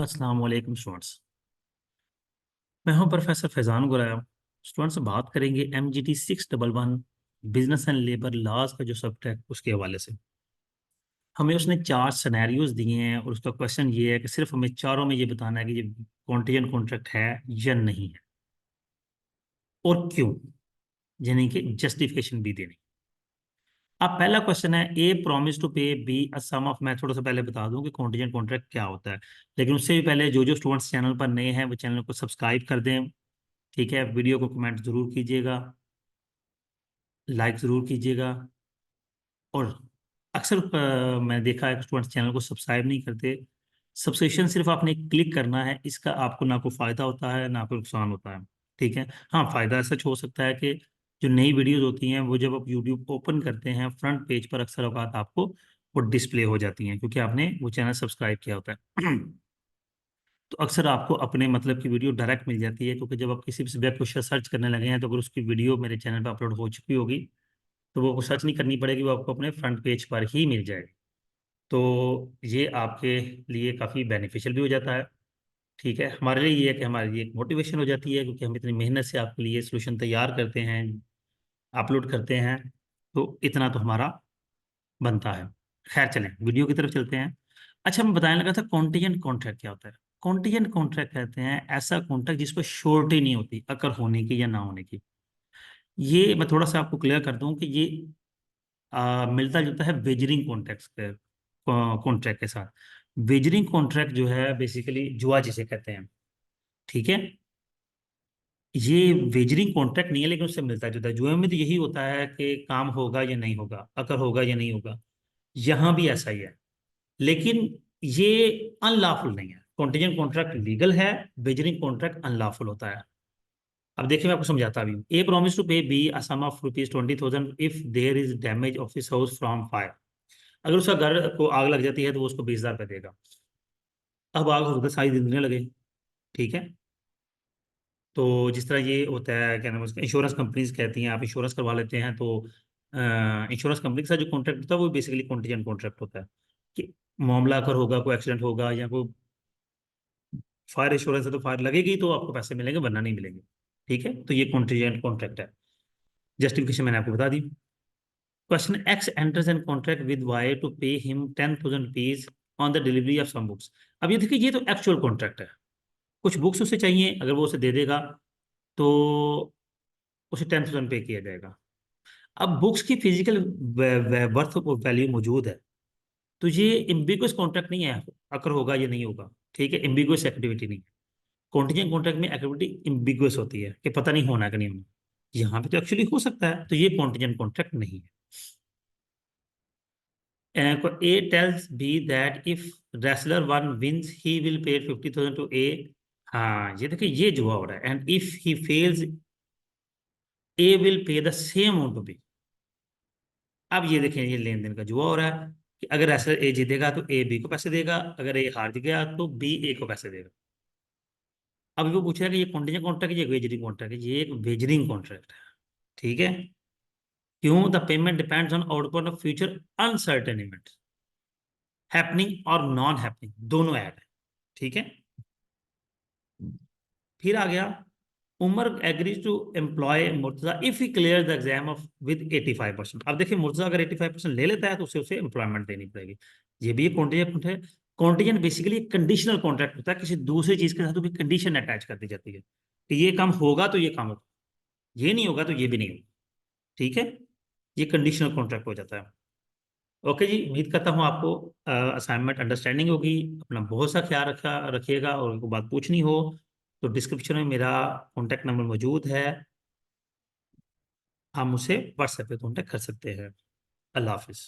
अस्सलाम वालेकुम स्टूडेंट्स। मैं हूं प्रोफेसर फैजान गुराया। स्टूडेंट्स बात करेंगे MGT 611 business and labour laws का जो सब्जेक्ट उसके हवाले से। हमें उसने चार सिनेरियोज दिए हैं और उसका क्वेश्चन ये है कि सिर्फ हमें चारों में ये बताना है कि ये कॉन्टीजेंट कॉन्ट्रैक्ट है या नहीं है और क्यों, यानी कि जस्टिफिकेशन भी देनी। अब पहला क्वेश्चन है, ए promise to pay B a sum of. मैं थोड़ा सा पहले बता दूं कि कॉन्टीजेंट कॉन्ट्रैक्ट क्या होता है, लेकिन उससे भी पहले जो जो स्टूडेंट्स चैनल पर नए हैं वो चैनल को सब्सक्राइब कर दें। ठीक है, वीडियो को कमेंट जरूर कीजिएगा, लाइक ज़रूर कीजिएगा। और अक्सर मैंने देखा है कि स्टूडेंट्स चैनल को सब्सक्राइब नहीं करते। सब्सक्रिप्शन सिर्फ आपने क्लिक करना है, इसका आपको ना कोई फ़ायदा होता है ना कोई नुकसान होता है। ठीक है, हाँ फ़ायदा सच हो सकता है कि जो नई वीडियोस होती हैं वो जब आप यूट्यूब ओपन करते हैं फ्रंट पेज पर अक्सर औकात आपको वो डिस्प्ले हो जाती हैं क्योंकि आपने वो चैनल सब्सक्राइब किया होता है। तो अक्सर आपको अपने मतलब की वीडियो डायरेक्ट मिल जाती है, क्योंकि जब आप किसी भी वेब क्वेश्चन सर्च करने लगे हैं तो अगर उसकी वीडियो मेरे चैनल पर अपलोड हो चुकी होगी तो वो सर्च नहीं करनी पड़ेगी, वो आपको अपने फ्रंट पेज पर ही मिल जाएगी। तो ये आपके लिए काफ़ी बेनिफिशियल भी हो जाता है। ठीक है, हमारे लिए ये है कि हमारे लिए एक मोटिवेशन हो जाती है क्योंकि हम इतनी मेहनत से आपके लिए सोल्यूशन तैयार करते हैं, अपलोड करते हैं, तो इतना तो हमारा बनता है। खैर चलें वीडियो की तरफ चलते हैं। अच्छा, मैं बताने लगा था कॉन्टीजेंट कॉन्ट्रैक्ट क्या होता है। कॉन्टीजेंट कॉन्ट्रैक्ट कहते हैं ऐसा कॉन्ट्रैक्ट जिस पर श्योरिटी नहीं होती अगर होने की या ना होने की। ये मैं थोड़ा सा आपको क्लियर कर दूं कि ये मिलता जुलता है वेजरिंग कॉन्ट्रैक्ट के कॉन्ट्रैक्ट के साथ। वेजरिंग कॉन्ट्रैक्ट जो है बेसिकली जुआ जिसे कहते हैं। ठीक है, ये वेजरिंग कॉन्ट्रैक्ट नहीं है लेकिन उससे मिलता जुलता है। जुए में तो यही होता है कि काम होगा या नहीं होगा, अगर होगा या नहीं होगा। यहाँ भी ऐसा ही है, लेकिन ये अनलॉफुल नहीं है। कॉन्टीजेंट कॉन्ट्रैक्ट लीगल है, वेजरिंग कॉन्ट्रैक्ट अनलॉफुल होता है। अब देखिए मैं आपको समझाता भी हूँ। A promise to pay B a sum of ₹20,000 if there is damage of his house from fire. अगर उसका घर को आग लग जाती है तो वो उसको 20,000 रुपये देगा। अब आग हो सकता है सारी जिंदगी लगे। ठीक है, तो जिस तरह ये होता है क्या नाम है उसका, इंश्योरेंस कंपनीज कहती हैं आप इंश्योरेंस करवा लेते हैं तो इंश्योरेंस कंपनी के साथ जो कॉन्ट्रैक्ट होता है वो बेसिकली कॉन्टीजेंट कॉन्ट्रैक्ट होता है कि मामला अगर होगा, कोई एक्सीडेंट होगा या कोई फायर इंश्योरेंस है तो फायर लगेगी तो आपको पैसे मिलेंगे वरना नहीं मिलेंगे। ठीक है, तो ये कॉन्टीजेंट कॉन्ट्रैक्ट है। जस्टिफिकेशन मैंने आपको बता दी। Question X enters an contract with Y to pay him ₹10,000 on the delivery of some books. अब ये देखिए ये तो एक्चुअल कॉन्ट्रैक्ट है, कुछ बुक्स उसे चाहिए, अगर वो उसे दे देगा तो उसे 10,000 पे किया जाएगा। अब बुक्स की फिजिकल वर्थ वैल्यू मौजूद है, तो ये एम्बिगुअस कॉन्ट्रैक्ट नहीं है अगर होगा या नहीं होगा। ठीक है, एम्बिगुअस एक्टिविटी नहीं है। कॉन्टीजेंट कॉन्ट्रैक्ट में एक्टिविटी एम्बिगुअस होती है कि पता नहीं होना कि नहीं होना। यहाँ पे तो एक्चुअली हो सकता है, तो ये कॉन्टीजेंट कॉन्ट्रैक्ट नहीं है। A tells B that if wrestler one wins, he will pay 50,000 to A। हाँ ये देखिए ये जुआ हो रहा है। And if he fails, A will pay the same amount to B। अब ये देखें ये लेन देन का जुआ हो रहा है कि अगर रेसलर A जीतेगा तो A B को पैसे देगा, अगर A हार गया तो B A को पैसे देगा। अब वो पूछ रहा है कि ये कॉन्टीजेंट कॉन्ट्रैक्ट ये वेजरिंग कॉन्ट्रैक्ट है। ये एक वेजरिंग कॉन्ट्रैक्ट है। ठीक है, क्यों? The payment depends on output of future uncertain event, happening और नॉन हैपनिंग दोनों ऐड है। ठीक है, फिर आ गया, Umar agrees to employ Murtaza if he clear the exam of with 85%। अब देखिए मुर्तजा अगर 85% ले लेता है तो उसे उसे एम्प्लॉयमेंट देनी पड़ेगी। ये भी एक कॉन्टीजेंट है। कॉन्टीजेंट बेसिकली कंडीशनल कॉन्ट्रैक्ट होता है, किसी दूसरी चीज के साथ भी कंडीशन अटैच कर दी जाती है कि ये काम होगा तो ये काम होगा, ये नहीं होगा तो ये भी नहीं होगा। ठीक है, ये कंडीशनल कॉन्ट्रैक्ट हो जाता है। ओके जी, उम्मीद करता हूँ आपको असाइनमेंट अंडरस्टैंडिंग होगी। अपना बहुत सा ख्याल रखिएगा, और कोई बात पूछनी हो तो डिस्क्रिप्शन में मेरा कॉन्टैक्ट नंबर मौजूद है, आप मुझसे व्हाट्सएप पे कॉन्टैक्ट कर सकते हैं। अल्लाह हाफिज़।